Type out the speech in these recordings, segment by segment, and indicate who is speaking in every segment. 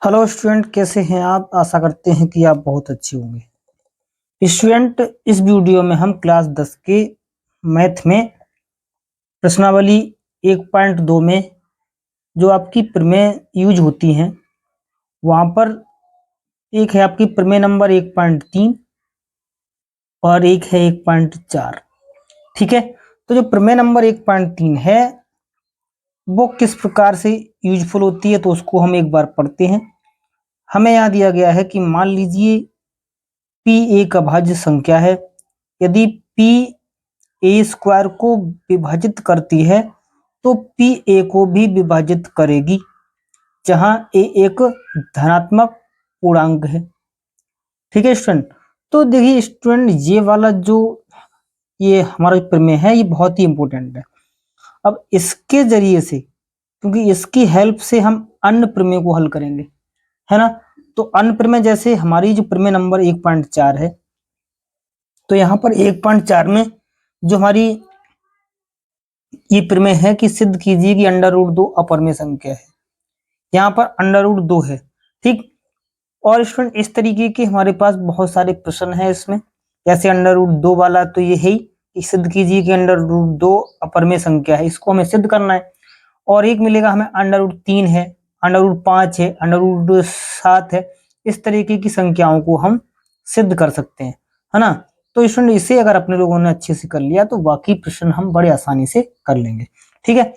Speaker 1: Hello student, कैसे हैं आप? आशा करते हैं कि आप बहुत अच्छे होंगे। स्टूडेंट, इस वीडियो में हम क्लास 10 के मैथ में प्रश्नावली 1.2 में जो आपकी प्रमेय यूज होती हैं, वहां पर एक है आपकी प्रमेय नंबर 1.3 और एक है 1.4। ठीक है, तो जो प्रमेय नंबर 1.3 है वो किस प्रकार से यूजफुल होती है, तो उसको हम एक बार पढ़ते हैं। हमें यहाँ दिया गया है कि मान लीजिए P एक अभाज्य संख्या है। यदि P ए स्क्वायर को विभाजित करती है तो P ए को भी विभाजित करेगी, जहां ए एक धनात्मक पूर्णांक है। ठीक है स्टूडेंट, तो देखिए स्टूडेंट, ये वाला जो ये हमारा प्रमेय है ये बहुत ही इंपॉर्टेंट है। अब इसके जरिए से, क्योंकि इसकी हेल्प से हम अन्य प्रमेय को हल करेंगे, है ना। तो अन्य प्रमेय जैसे हमारी जो प्रमेय नंबर 1.4 है, तो यहाँ पर 1.4 में जो हमारी ये प्रमेय है कि सिद्ध कीजिए कि अंडर रूट 2 अपरमेय संख्या है। यहाँ पर अंडर रूट 2 है। ठीक, और स्टूडेंट इस तरीके के हमारे पास बहुत सारे प्रश्न हैं इसमें। जैसे अंडर रूट 2 वाला तो ये है कि सिद्ध कीजिए कि अंडर रूट 2 अपरमेय संख्या है, इसको हमें सिद्ध करना है। और एक मिलेगा हमें अंडर रूट 3 है, अंडर रूट 5 है, अंडर रूट 7 है। इस तरीके की संख्याओं को हम सिद्ध कर सकते हैं, है ना। तो स्टूडेंट इसे अगर अपने लोगों ने अच्छे से कर लिया तो बाकी प्रश्न हम बड़े आसानी से कर लेंगे। ठीक है,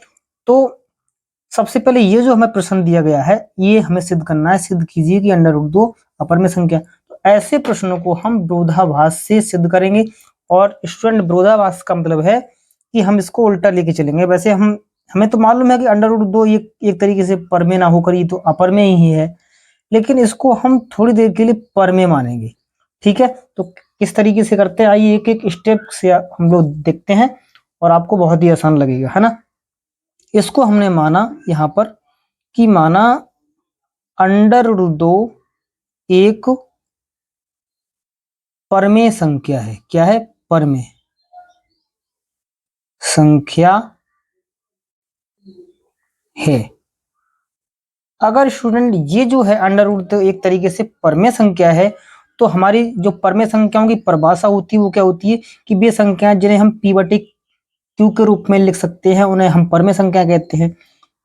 Speaker 1: तो सबसे पहले ये जो हमें प्रश्न दिया गया है ये हमें सिद्ध करना है। सिद्ध कीजिए कि अंडर रूट 2 अपरमेय संख्या। तो ऐसे प्रश्नों को हम विरोधाभास से सिद्ध करेंगे। और स्टूडेंट, विरोधाभास का मतलब है कि हम इसको उल्टा लेके चलेंगे। वैसे हमें तो मालूम है कि अंडर रूट 2 एक तरीके से परमेय ना होकर ये तो अपरमेय ही है, लेकिन इसको हम थोड़ी देर के लिए परमेय मानेंगे। ठीक है, तो किस तरीके से करते हैं आइए एक एक स्टेप से हम लोग देखते हैं और आपको बहुत ही आसान लगेगा, है ना। इसको हमने माना यहां पर कि माना अंडर रूट 2 एक परमेय संख्या है। क्या है? परमेय संख्या है। अगर स्टूडेंट ये जो है अंडर रूट तो एक तरीके से परमेय संख्या है, तो हमारी जो परमेय संख्याओं की परिभाषा होती है वो क्या होती है कि वे संख्याएं जिन्हें हम p बटे q के रूप में लिख सकते हैं उन्हें हम परमेय संख्या कहते हैं।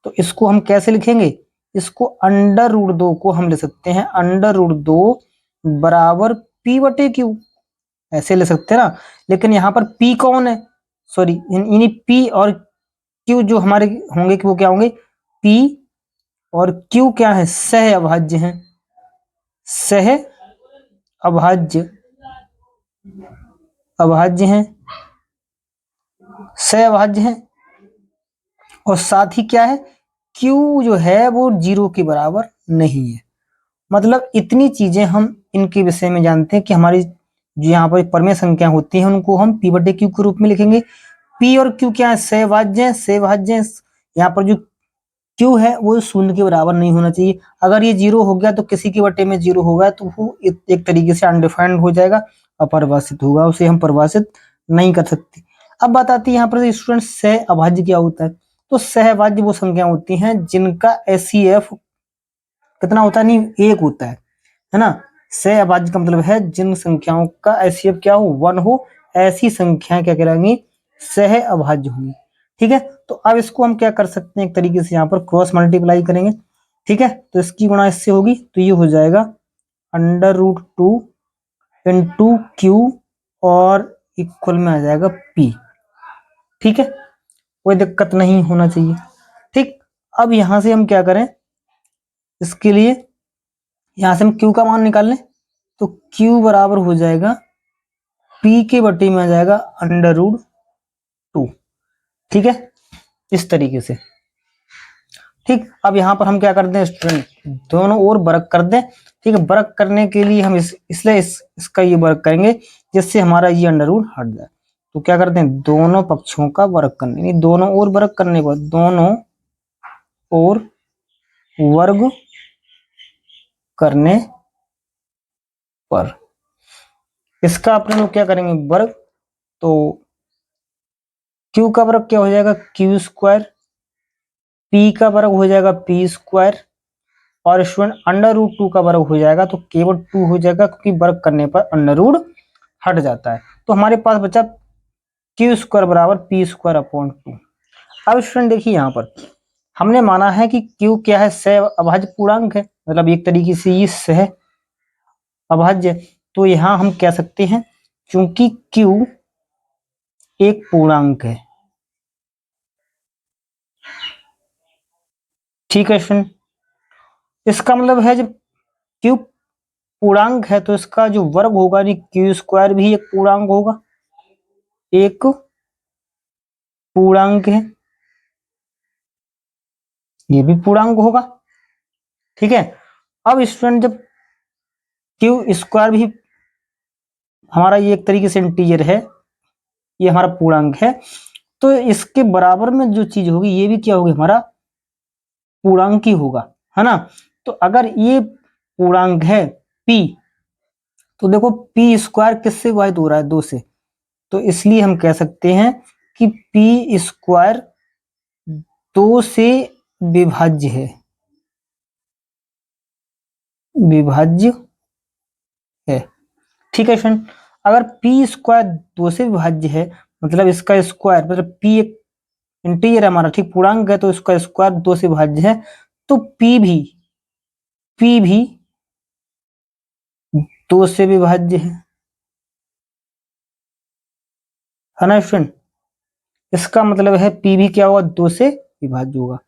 Speaker 1: तो इसको हम कैसे लिखेंगे? इसको अंडर रूट 2 को हम लिख सकते हैं अंडर रूट 2 बराबर p बटे q, ऐसे ले सकते हैं ना। लेकिन यहाँ पर p कौन है? सॉरी, इन्हीं p और q जो हमारे होंगे कि वो क्या होंगे? p और q क्या है? सह अभाज्य हैं। सह अभाज्य अभाज्य हैं, सह अभाज्य हैं। और साथ ही क्या है? q जो है वो 0 के बराबर नहीं है। मतलब इतनी चीजें हम इनके विषय में जानते हैं कि हमारी जो यहाँ पर परमेय संख्या होती हैं उनको हम p बटे q के रूप में लिखेंगे। p और q क्या है? सहभाज्य हैं। सहभाज्य हैं। यहाँ पर जो q है वो 0 के बराबर नहीं होना चाहिए। अगर ये 0 हो गया तो किसी के बटे में 0 होगा तो वो एक तरीके से अनडिफाइंड हो जाएगा, अपरिभाषित होगा, उसे हम परिभाषित नहीं कर सकते। अब बात आती है यहाँ पर स्टूडेंट सह अभाज्य क्या होता है। तो सहभाज्य वो संख्या होती हैं जिनका एचसीएफ कितना होता है? नहीं, 1 होता है ना। सह अभाज्य का मतलब है जिन संख्याओं का एचसीएफ क्या हो? 1 हो, ऐसी संख्याएं क्या कहलाएंगी? सह अभाज्य होंगी। ठीक है, तो अब इसको हम क्या कर सकते हैं, एक तरीके से यहाँ पर क्रॉस मल्टीप्लाई करेंगे। ठीक है, तो इसकी गुणा इससे होगी तो ये हो जाएगा अंडर रूट 2 इंटू क्यू और इक्वल में आ जाएगा p। ठीक है, कोई दिक्कत नहीं होना चाहिए। ठीक, अब यहां से हम क्या करें, इसके लिए यहां से हम q का मान निकाल लें तो q बराबर हो जाएगा p के बटे में आ जाएगा अंडर रूट 2। ठीक है, इस तरीके से। ठीक, अब यहां पर हम क्या करते हैं स्टूडेंट, दोनों ओर वर्ग कर दें। ठीक है, वर्ग करने के लिए हम इसलिए इसका ये वर्ग करेंगे जिससे हमारा ये अंडर रूट हट जाए। तो क्या करते हैं, दोनों पक्षों का वर्ग करने, यानी दोनों ओर वर्ग करने के बाद दोनों ओर वर्ग करने पर इसका अपने लोग क्या करेंगे, वर्ग। तो q का वर्ग क्या हो जाएगा? क्यू स्क्वायर p का वर्ग हो जाएगा p स्क्वायर, और स्टूडेंट अंडर रूट 2 का वर्ग हो जाएगा, तो केवल 2 हो जाएगा क्योंकि वर्ग करने पर अंडर रूट हट जाता है। तो हमारे पास बचा क्यू स्क्वायर बराबर पी स्क्वायर अपॉन 2। अब स्टूडेंट देखिए यहाँ पर हमने माना है कि क्यू क्या है, सह अभाज्य पूर्णांक है, मतलब एक तरीके से ये सह अभाज्य। तो यहाँ हम कह सकते हैं क्योंकि क्यू एक पूर्णांक है, ठीक है स्टूडेंट। इसका मतलब है जब क्यू पूर्णांक है तो इसका जो वर्ग होगा नहीं, क्यू स्क्वायर भी एक पूर्णांक होगा, एक पूर्णांक है, ये भी पूर्णांक होगा, ठीक है। अब स्टूडेंट जब क्यू स्क्वायर भी हमारा ये एक तरीके से इंटीजर है, ये हमारा पूर्णांक है, तो इसके बराबर में जो चीज होगी ये भी क्या होगी, हमारा पूर्णांक ही होगा, है ना। तो अगर ये पूर्णांक है p, तो देखो p स्क्वायर किससे विभाजित हो रहा है, 2 से, तो इसलिए हम कह सकते हैं कि p स्क्वायर 2 से विभाज्य है, विभाज्य है, ठीक है फ्रेंड। अगर p स्क्वायर 2 से विभाज्य है, मतलब इसका स्क्वायर, मतलब p एक इंटीजर है हमारा, ठीक, पूर्णांक है, तो इसका स्क्वायर 2 से विभाज्य है, तो p भी 2 से विभाज्य है ना स्टूडेंट। इसका मतलब है p भी क्या होगा, 2 से विभाज्य होगा।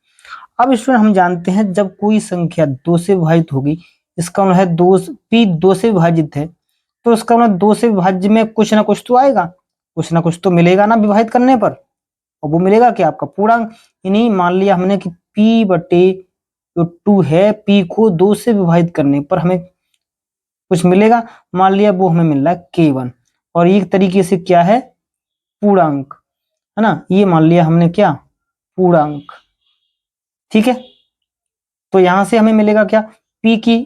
Speaker 1: अब स्टूडेंट हम जानते हैं जब कोई संख्या 2 से विभाजित होगी, इसका मतलब है p 2 से विभाजित है, तो इसका मतलब 2 से विभाज्य में कुछ ना कुछ तो आएगा, कुछ ना कुछ तो मिलेगा ना विभाजित करने पर, और वो मिलेगा क्या, आपका पूर्णांक। यानी मान लिया हमने कि p बटे जो 2 है, p को 2 से विभाजित करने पर हमें कुछ मिलेगा, मान लिया वो हमें मिल रहा है k1, और एक तरीके से क्या है, पूर्णांक, है ना, ये मान लिया हमने क्या, पूर्णांक, ठीक है। तो यहां से हमें मिलेगा क्या, p की,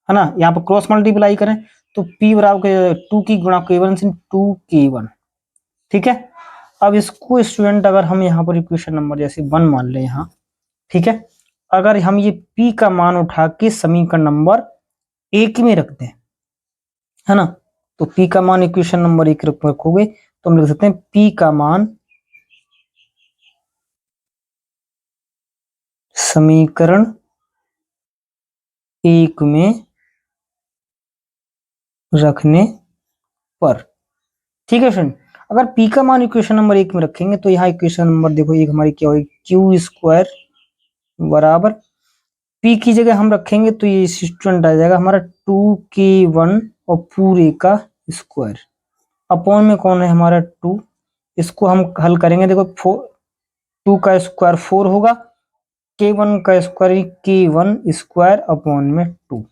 Speaker 1: है ना, यहाँ पर क्रॉस मल्टीप्लाई करें तो p बराबर 2 की गुणा k1 से 2k1, ठीक है। अब इसको स्टूडेंट अगर हम यहाँ पर इक्वेशन नंबर जैसे 1 मान लें यहाँ, ठीक है, अगर हम ये p का मान उठा के समीकरण नंबर 1 में रख दें, है ना, तो p का मान इक्वेशन नंबर 1 रखोगे तो हम लिख सकते हैं p का मान समीकरण 1 में रखने पर, ठीक है फ्रेंड। अगर p का मान इक्वेशन नंबर 1 में रखेंगे तो यहाँ इक्वेशन नंबर देखो एक हमारी क्या होगी, क्यू स्क्वायर बराबर p की जगह हम रखेंगे तो ये स्टूडेंट आ जाएगा हमारा 2k1 और पूरे का स्क्वायर, अपॉन में कौन है हमारा 2, इसको हम हल करेंगे, देखो 2 का स्क्वायर 4 होगा, k1 का स्क्वायर k1 स्क्वायर अपॉन में 2,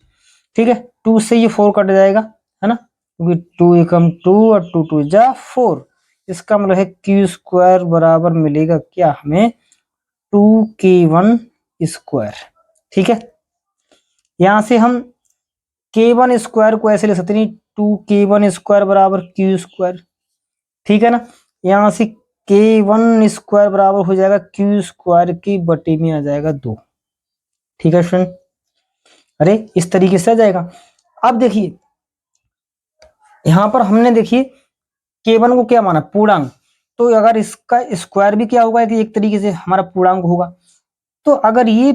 Speaker 1: ठीक है। 2 से ये 4 कट जाएगा, है ना, क्योंकि 2 एकम 2 और 2 2 जा 4, इसका मतलब है क्यू स्क्वायर बराबर मिलेगा क्या हमें, 2k1 स्क्वायर, ठीक है। यहां से हम k1 स्क्वायर को ऐसे ले सकते हैं, 2k1 स्क्वायर बराबर क्यू स्क्वायर, ठीक है ना। यहां से k1 स्क्वायर बराबर हो जाएगा क्यू स्क्वायर की बटे में आ जाएगा 2, ठीक है फ्रेंड। अरे इस तरीके से आ जाएगा। अब देखिए यहां पर हमने देखिए k1 को क्या माना, पूर्णांक, तो अगर इसका स्क्वायर भी क्या होगा कि एक तरीके से हमारा पूर्णांक होगा, तो अगर ये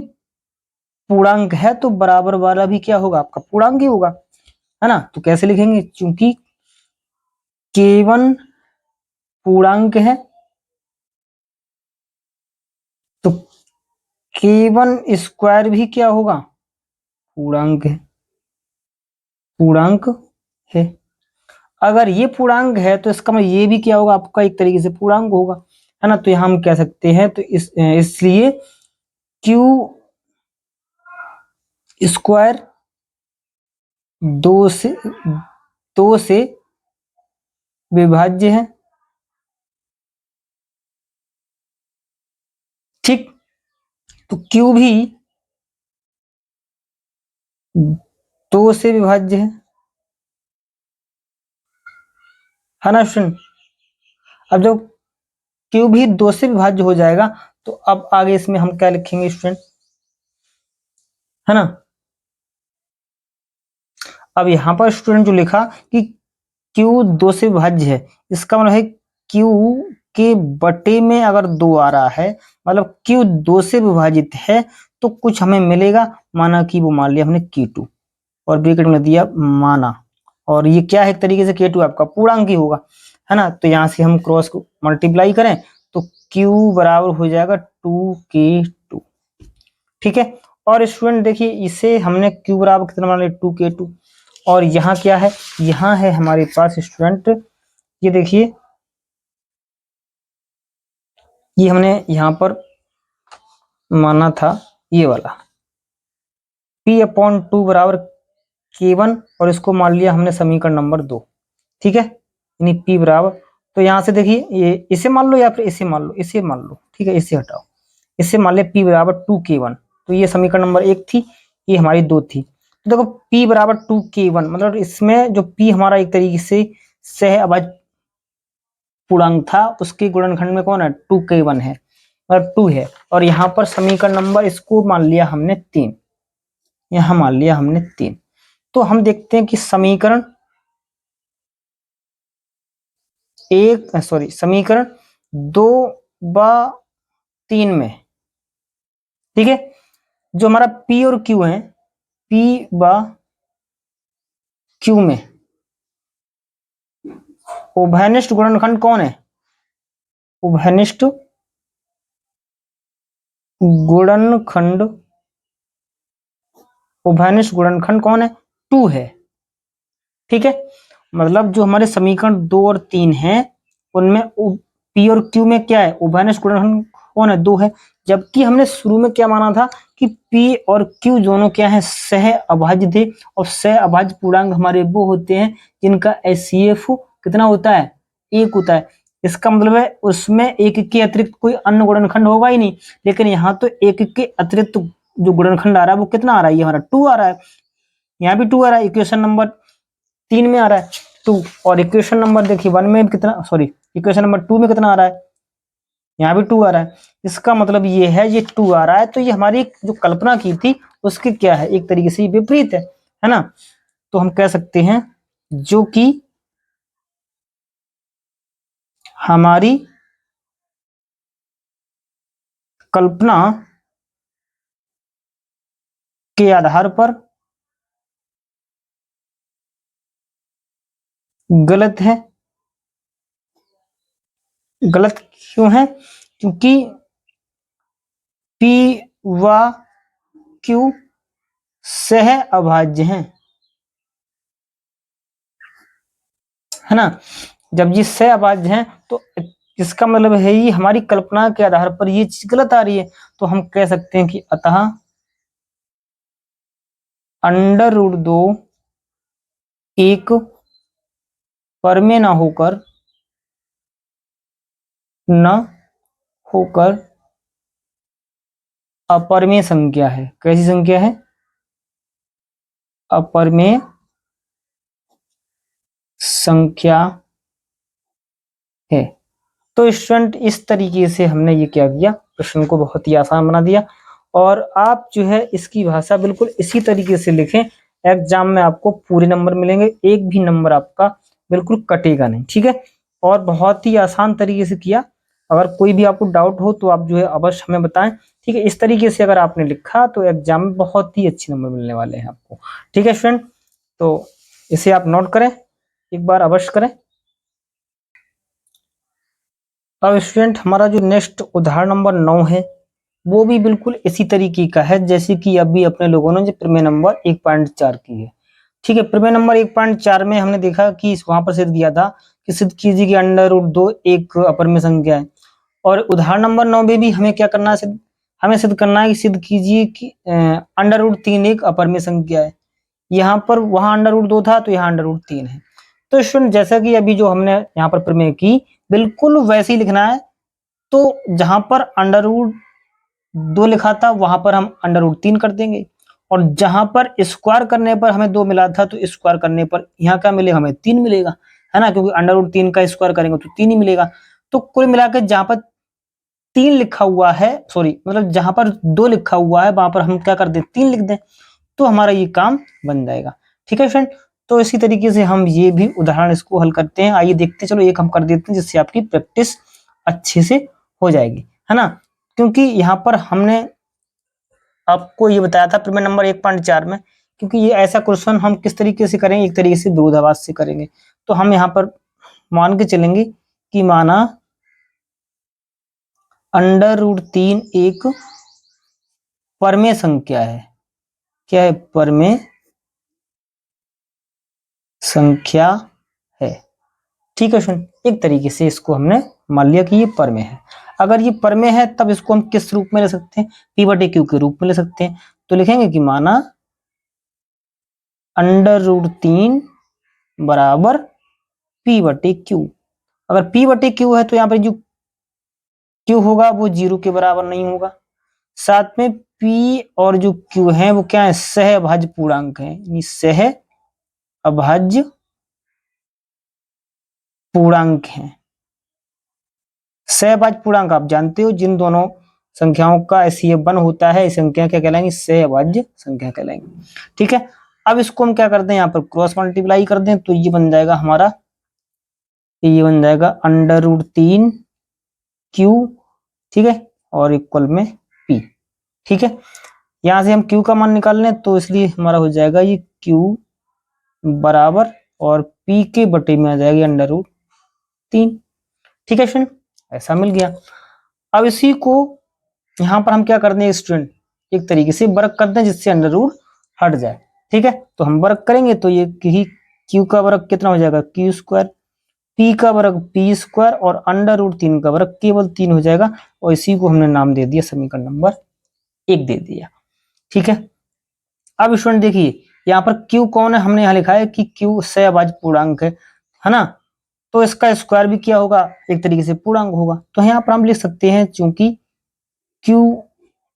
Speaker 1: पूर्णांक है तो बराबर वाला भी क्या होगा, आपका पूर्णांक ही होगा, है ना। तो कैसे लिखेंगे, क्योंकि k1 पूर्णांक है तो k1 स्क्वायर भी क्या होगा, पूर्णांक है, पूर्णांक है। अगर ये पूर्णांक है तो इसका मतलब ये भी क्या होगा, आपका एक तरीके से पूर्णांक होगा, है ना। तो यहां हम कह सकते हैं तो इसलिए क्यू स्क्वायर 2 से विभाज्य है, ठीक। तो क्यू भी 2 से विभाज्य है ना स्टूडेंट। अब जब क्यू भी 2 से विभाज्य हो जाएगा तो अब आगे इसमें हम क्या लिखेंगे स्टूडेंट, है ना। अब यहाँ पर स्टूडेंट जो लिखा कि Q 2 से विभाज्य है, इसका मतलब है Q के बटे में अगर 2 आ रहा है, मतलब Q 2 से विभाजित है तो कुछ हमें मिलेगा, माना कि वो मान लिया हमने Q2 और ब्रैकेट में दिया माना, और ये क्या है, एक तरीके से K2 आपका पूर्णांक ही होगा, है ना। तो यहाँ से हम क्रॉस को मल्टीप्लाई करें तो Q बराबर हो जाएगा 2K2, ठीक है। और स्टूडेंट देखिए इसे हमने Q बराबर कितना मान लिया 2K2, और यहाँ क्या है, यहाँ है हमारे पास स्टूडेंट, ये देखिए ये हमने यहाँ पर माना था ये वाला P/2 बराबर K1, और इसको मान लिया हमने समीकरण नंबर 2, ठीक है, यानी P बराबर, तो यहाँ से देखिए ये इसे मान लो या फिर इसे मान लो, इसे मान लो, ठीक है, इसे हटाओ, इसे मान लिया P बराबर 2K1, तो ये समीकरण नंबर 1 थी, ये हमारी 2 थी। तो देखो P बराबर 2K1 मतलब इसमें जो P हमारा एक तरीके से सह अभाज्य पूर्णांक था, उसके गुणनखंड में कौन है 2K1 है, मतलब 2 है, और यहाँ पर समीकरण नंबर इसको मान लिया हमने 3, यहाँ मान लिया हमने 3। तो हम देखते हैं कि समीकरण समीकरण 2/3 में, ठीक है, जो हमारा P और Q है, P/Q में उभयनिष्ठ गुणनखंड कौन है, उभयनिष्ठ गुणनखंड, उभयनिष्ठ गुणनखंड कौन है 2 है, ठीक है। मतलब जो हमारे समीकरण 2 और 3 हैं उनमें P और Q में क्या है, उभयनिष्ठ गुणनखंड कौन है 2 है, जबकि हमने शुरू में क्या माना था कि P और Q दोनों क्या है सह अभाज्य थे, और सह अभाज्य पूर्णांक हमारे वो होते हैं जिनका HCF कितना होता है 1 होता है। इसका मतलब है उसमें एक के अतिरिक्त कोई अन्य गुणनखंड होगा ही नहीं, लेकिन यहाँ तो एक के अतिरिक्त जो गुणनखंड आ रहा है वो कितना आ रहा है, ये हमारा 2 आ रहा है, यहाँ भी 2 आ रहा है, इक्वेशन नंबर 3 में आ रहा है 2, और इक्वेशन नंबर देखिए 1 में कितना, इक्वेशन नंबर 2 में कितना आ रहा है, यहाँ भी 2 आ रहा है। इसका मतलब ये है ये 2 आ रहा है, तो ये हमारी जो कल्पना की थी उसकी क्या है, एक तरीके से विपरीत है ना। तो हम कह सकते हैं जो कि हमारी कल्पना के आधार पर गलत है। गलत क्यों है, क्योंकि P व Q सह अभाज्य हैं, है ना। जब ये सह अभाज्य हैं तो इसका मतलब है ये हमारी कल्पना के आधार पर ये चीज गलत आ रही है, तो हम कह सकते हैं कि अतः √2 एक परमेय न होकर अपरमेय संख्या है। कैसी संख्या है, अपरमेय संख्या है। तो स्टूडेंट इस तरीके से हमने ये क्या किया, प्रश्न को बहुत ही आसान बना दिया, और आप जो है इसकी भाषा बिल्कुल इसी तरीके से लिखें, एग्जाम में आपको पूरे नंबर मिलेंगे, एक भी नंबर आपका बिल्कुल कटेगा नहीं, ठीक है। और बहुत ही आसान तरीके से किया, अगर कोई भी आपको डाउट हो तो आप जो है अवश्य हमें बताएं, ठीक है। इस तरीके से अगर आपने लिखा तो एग्जाम में बहुत ही अच्छे नंबर मिलने वाले हैं आपको, ठीक है स्टूडेंट। तो इसे आप नोट करें, एक बार अवश्य करें। अब स्टूडेंट हमारा जो नेक्स्ट उदाहरण नंबर 9 है वो भी बिल्कुल इसी तरीके का है जैसे कि अभी अपने लोगों ने जो प्रमेय नंबर 1.4 की है, ठीक है। प्रमेय नंबर 1.4 में हमने देखा कि वहां पर सिद्ध किया था कि सिद्ध कीजिए कि √2 एक अपरमेय संख्या है, और उदाहरण नंबर 9 में भी हमें क्या करना है, हमें सिद्ध करना है कि सिद्ध कीजिए कि √3 एक अपरमेय संख्या है। यहाँ पर वहां √2 था तो यहाँ √3 है। तो स्टूडेंट जैसा कि अभी जो हमने यहाँ पर प्रमेय की बिल्कुल वैसे ही लिखना है, तो जहां पर √2 लिखा था वहां पर हम √3 कर देंगे, और जहां पर स्क्वायर करने पर हमें 2 मिला था तो स्क्वायर करने पर यहाँ क्या मिलेगा, हमें 3 मिलेगा, है ना, क्योंकि √3 का स्क्वायर करेंगे तो 3 ही मिलेगा। तो कुल मिलाकर जहां पर 3 लिखा हुआ है, सॉरी मतलब जहां पर 2 लिखा हुआ है वहां पर हम क्या कर दें 3 लिख दें, तो हमारा ये काम बन जाएगा। ठीक है फ्रेंड, तो इसी तरीके से हम ये भी उदाहरण इसको हल करते हैं। आइए देखते हैं, चलो एक हम कर देते हैं जिससे आपकी प्रैक्टिस अच्छे से हो जाएगी, है ना। क्योंकि यहाँ पर हमने आपको ये बताया था प्रमेय नंबर 1.4 में, क्योंकि ये ऐसा क्वेश्चन हम किस तरीके से करेंगे, एक तरीके से विरोधाभास से करेंगे। तो हम यहाँ पर मान के चलेंगे कि माना √3 एक परमेय संख्या है। क्या है? परमेय संख्या है। ठीक है फ्रेंड, एक तरीके से इसको हमने मान लिया कि ये परमेय है। अगर ये परमेय है तब इसको हम किस रूप में ले सकते हैं? P/Q के रूप में ले सकते हैं। तो लिखेंगे कि माना √3 बराबर P/Q। अगर P/Q है तो यहाँ पर जो Q होगा वो 0 के बराबर नहीं होगा। साथ में P और जो Q है वो क्या है? सहअभाज्य पूर्णांक है, यानी सहअभाज्य पूर्णांक है। सहअभाज्य पूर्णांक आप जानते हो, जिन दोनों संख्याओं का HCF 1 होता है, इस संख्या क्या कहलाएंगी? सहअभाज्य संख्या कहलाएंगी। ठीक है, अब इसको हम क्या करते हैं, यहाँ पर क्रॉस मल्टीप्लाई कर दें तो ये बन जाएगा हमारा, ये बन जाएगा √3 Q, ठीक है, और इक्वल में P। ठीक है, यहां से हम Q का मान निकाल लें तो इसलिए हमारा हो जाएगा ये Q बराबर और P के बटे में आ जाएगी √3। ठीक है फ्रेंड, ऐसा मिल गया। अब इसी को यहाँ पर हम क्या कर दें स्टूडेंट, एक तरीके से वर्ग कर दें जिससे √ हट जाए। ठीक है, तो हम वर्ग करेंगे तो ये Q का वर्ग कितना हो जाएगा? Q², P का वर्ग P² और √3 का वर्ग केवल 3 हो जाएगा, और इसी को हमने नाम दे दिया समीकरण नंबर 1 दे दिया। ठीक है, अब स्टूडेंट देखिए यहाँ पर Q कौन है? हमने यहाँ लिखा है कि Q सहअभाज्य पूर्णांक है ना, तो इसका स्क्वायर भी क्या होगा? एक तरीके से पूर्णांक होगा। तो यहाँ पर हम लिख सकते हैं चूंकि Q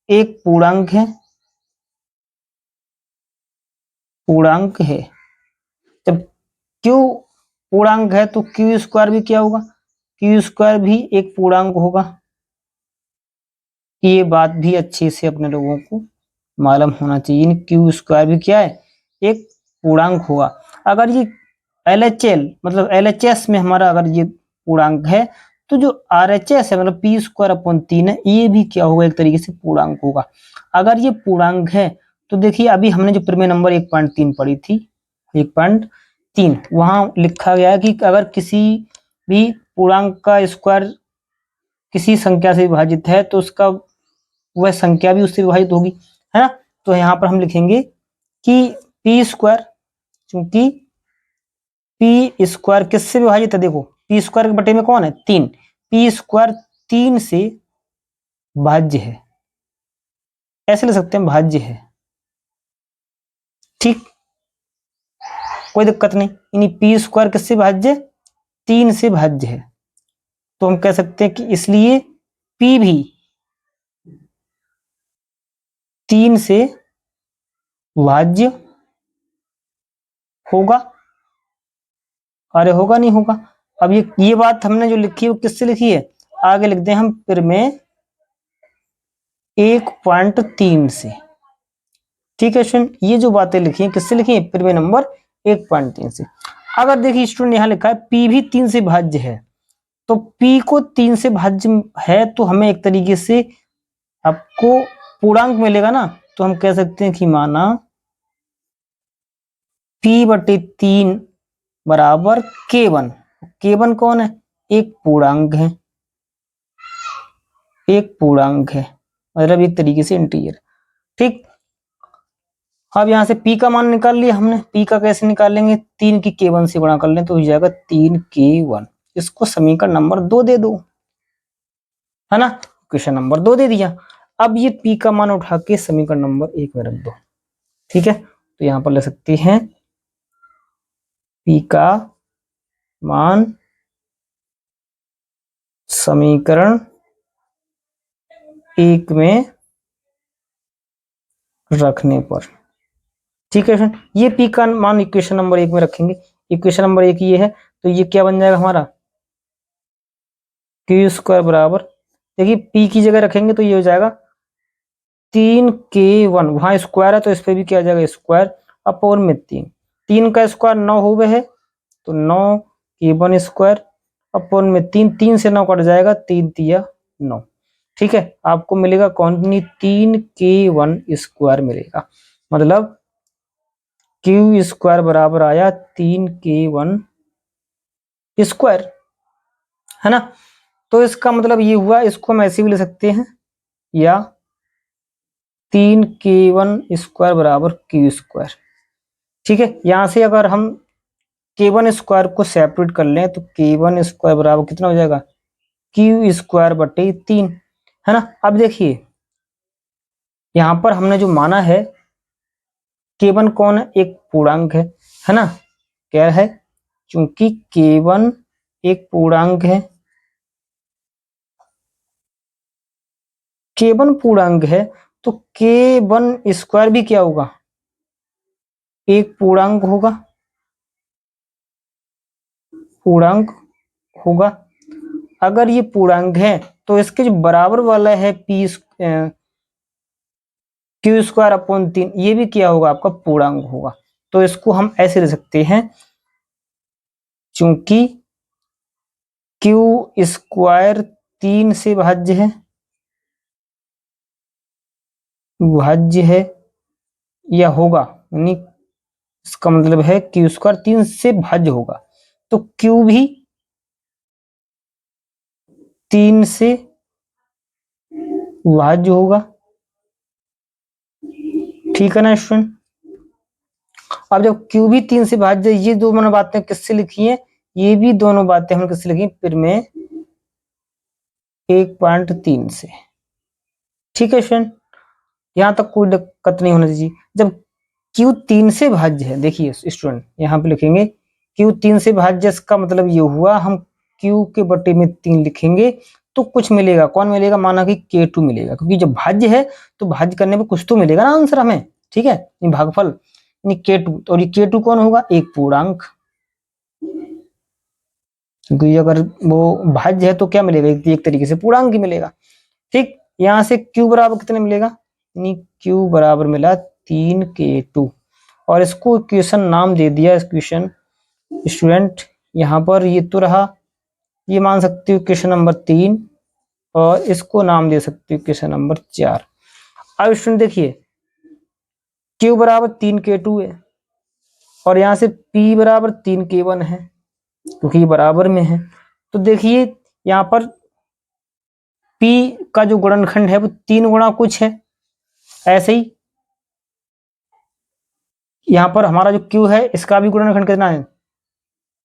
Speaker 1: एक पूर्णांक है, जब Q पूर्णांक है तो Q² भी क्या होगा? Q² भी एक पूर्णांक होगा। ये बात भी अच्छे से अपने लोगों को मालूम होना चाहिए, Q² भी क्या है? एक पूर्णांक होगा। अगर ये LHL मतलब LHS में हमारा अगर ये पूर्णांक है तो जो RHS है मतलब P²/3 है, ये भी क्या होगा? एक तरीके से पूर्णांक होगा। अगर ये पूर्णांक है तो देखिए अभी हमने जो प्रमेय नंबर 1.3 पढ़ी थी, 1.3, वहां लिखा गया है कि अगर किसी भी पूर्णांक का स्क्वायर किसी संख्या से विभाजित है तो उसका वह संख्या भी उससे विभाजित होगी, है ना। तो यहाँ पर हम लिखेंगे कि P², चूंकि P² किससे विभाजित है? देखो P² के बटे में कौन है? 3, P² 3 से भाज्य है, ऐसे ले सकते हैं भाज्य है। ठीक, कोई दिक्कत नहीं, यानी P² किससे भाज्य? 3 से भाज्य है। तो हम कह सकते हैं कि इसलिए P भी 3 से भाज्य होगा। अरे होगा नहीं होगा? अब ये बात हमने जो लिखी है वो किससे लिखी है? आगे लिख दें हम प्रमेय 1.3 से। ठीक है स्टूडेंट, ये जो बातें लिखी हैं किससे लिखी है? प्रमेय नंबर 1.3 से। अगर देखिए स्टूडेंट यहाँ लिखा है P भी 3 से भाज्य है, तो P को 3 से भाज्य है तो हमें एक तरीके से आपको पूर्णांक मिलेगा ना, तो हम कह सकते हैं कि माना P/3 बराबर K1। K1 कौन है? एक पूर्णांक है, एक पूर्णांक है मतलब एक तरीके से इंटीजर। ठीक, अब यहां से P का मान निकाल लिया हमने। P का कैसे निकालेंगे? 3 की K1 से गुणा कर लें तो हो जाएगा 3K1। इसको समीकरण नंबर 2 दे दो, है ना, क्वेश्चन नंबर 2 दे दिया। अब ये P का मान उठा के समीकरण नंबर 1 में रख दो। ठीक है, तो यहां पर ले सकते हैं P का मान समीकरण 1 में रखने पर। ठीक है फ्रेंड, ये P का मान इक्वेशन नंबर 1 में रखेंगे। इक्वेशन नंबर 1 ये है, तो ये क्या बन जाएगा हमारा? Q² बराबर देखिए p की जगह रखेंगे तो ये हो जाएगा 3k1, वहां स्क्वायर है तो इस पे भी क्या आ जाएगा स्क्वायर अपॉन में 3 का स्क्वायर 9 हो गए है तो 9k1 स्क्वायर अपॉन में 3 से 9 कट जाएगा 3 तिया 9। ठीक है, आपको मिलेगा कौन, 3k1 स्क्वायर मिलेगा, मतलब क्यू स्क्वायर बराबर आया 3k1 स्क्वायर, है ना। तो इसका मतलब ये हुआ, इसको हम ऐसे भी ले सकते हैं, या 3k1 स्क्वायर बराबर क्यू स्क्वायर। ठीक है, यहां से अगर हम k1 स्क्वायर को सेपरेट कर लें तो k1 स्क्वायर बराबर कितना हो जाएगा, क्यू स्क्वायर बटे 3, है ना। अब देखिए यहां पर हमने जो माना है k1 कौन है, एक पूर्णांक है ना, क्या है, क्योंकि k1 एक पूर्णांक है, k1 पूर्णांक है तो k1 स्क्वायर भी क्या होगा, एक पूर्णांक होगा, पूर्णांक होगा। अगर ये पूर्णांक है तो इसके जो बराबर वाला है पी क्यू स्क्वायर अपॉन 3, ये भी क्या होगा, आपका पूर्णांक होगा। तो इसको हम ऐसे ले सकते हैं, चूंकि क्यू स्क्वायर 3 से भाज्य है, भाज्य है या होगा, यानी इसका मतलब है क्यू स्क्वायर 3 से भाज्य होगा, तो क्यू भी 3 से भाज्य होगा। ठीक है ना स्टूडेंट। अब जब क्यू भी 3 से भाज्य, ये दो मैंने बातें किससे लिखी है, ये भी दोनों बातें हमने किससे लिखी, फिर में 1.3 से। ठीक है स्टूडेंट, यहां तक कोई दिक्कत नहीं होना चाहिए। जब क्यू 3 से भाज्य है, देखिए स्टूडेंट यहाँ पे लिखेंगे क्यू 3 से भाज्य, इसका मतलब ये हुआ हम क्यू के बटे में 3 लिखेंगे तो कुछ मिलेगा, कौन मिलेगा, माना कि k2 मिलेगा, क्योंकि जब भाज्य है तो भाज्य करने में कुछ तो मिलेगा ना आंसर हमें। ठीक है, भागफल यानी k2, और ये k2 कौन होगा, एक पूर्णांक, क्योंकि अगर वो भाज्य है तो क्या मिलेगा, एक तरीके से पूर्णांक ही मिलेगा। ठीक, यहां से q बराबर कितने मिलेगा, यानी q बराबर मिला 3k2, और इसको इक्वेशन नाम दे दिया, इक्वेशन स्टूडेंट यहाँ पर ये तो रहा, ये मान सकते हो इक्वेशन नंबर 3, और इसको नाम दे सकते हो इक्वेशन नंबर 4। अब स्टूडेंट देखिए q बराबर 3k2 है, और यहाँ से p बराबर 3k1 है, क्योंकि ये बराबर में है। तो देखिए यहाँ पर p का जो गुणनखंड है वो 3 गुणा कुछ है, ऐसे ही यहाँ पर हमारा जो q है इसका भी गुणनखंड कितना है,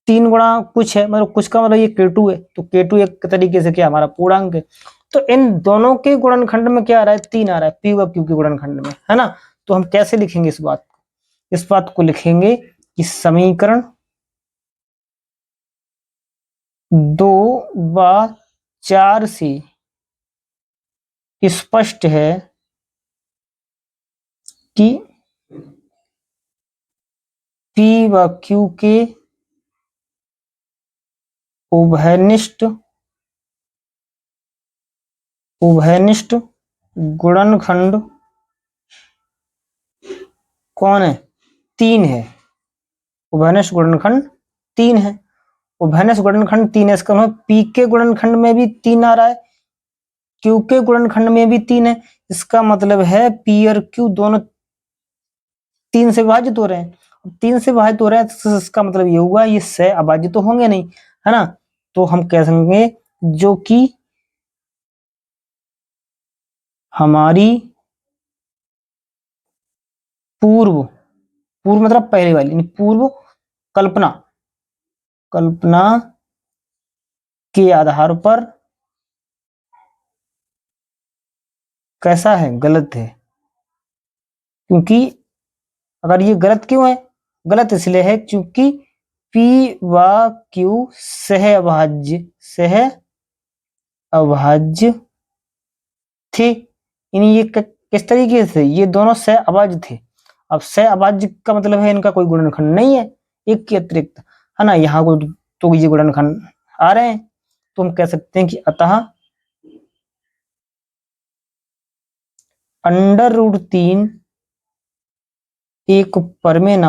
Speaker 1: 3 गुणा कुछ है, मतलब कुछ का मतलब ये k2 है, तो k2 एक तरीके से क्या हमारा पूर्णांक है। तो इन दोनों के गुणनखंड में क्या आ रहा है, 3 आ रहा है, p व q के गुणनखंड में, है ना। तो हम कैसे लिखेंगे इस बात को, इस बात को लिखेंगे कि समीकरण 2 व 4 से स्पष्ट है कि p व q के उभयनिष्ठ गुणनखंड कौन है, 3 है, उभयनिष्ठ गुणनखंड 3 है। उभयनिष्ठ गुणनखंड 3 है, इसका मतलब p के गुणनखंड में भी 3 आ रहा है, q के गुणनखंड में भी 3 है, इसका मतलब है p और q दोनों 3 से विभाजित हो रहे हैं। 3 से विभाजित हो रहे हैं तो इसका मतलब ये हुआ ये सह अभाज्य तो होंगे नहीं, है ना। तो हम कह सकेंगे जो कि हमारी पूर्व पूर्व मतलब पहले वाली, पूर्व कल्पना कल्पना के आधार पर कैसा है, गलत है। क्योंकि अगर ये गलत क्यों है, गलत इसलिए है क्योंकि p व q सह अभाज्य थे, यानी ये किस तरीके से, ये दोनों सह अभाज्य थे। अब सह अभाज्य का मतलब है इनका कोई गुणनखंड नहीं है एक के अतिरिक्त, है ना। यहाँ को तो ये गुणनखंड आ रहे हैं, तो हम कह सकते हैं कि अतः अंडर रूट 3 एक परमेय न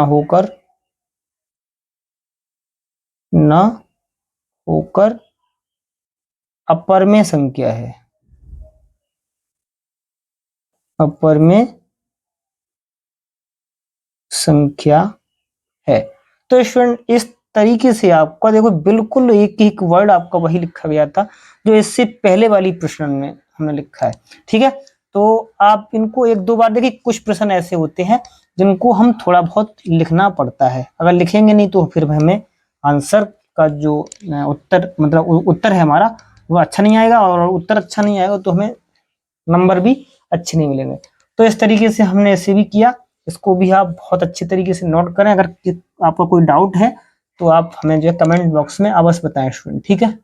Speaker 1: होकर अपरमेय संख्या है। अपरमेय संख्या है। तो स्टूडेंट इस तरीके से आपका देखो बिल्कुल एक एक वर्ड आपका वही लिखा गया था जो इससे पहले वाली प्रश्न में हमने लिखा है। ठीक है, तो आप इनको एक दो बार देखिए। कुछ प्रश्न ऐसे होते हैं जिनको हम थोड़ा बहुत लिखना पड़ता है, अगर लिखेंगे नहीं तो फिर हमें आंसर का जो उत्तर मतलब उत्तर है हमारा वो अच्छा नहीं आएगा, और उत्तर अच्छा नहीं आएगा तो हमें नंबर भी अच्छे नहीं मिलेंगे। तो इस तरीके से हमने ऐसे भी किया, इसको भी आप बहुत अच्छे तरीके से नोट करें। अगर आपका कोई डाउट है तो आप हमें जो है कमेंट बॉक्स में अवश्य बताएं स्टूडेंट। ठीक है।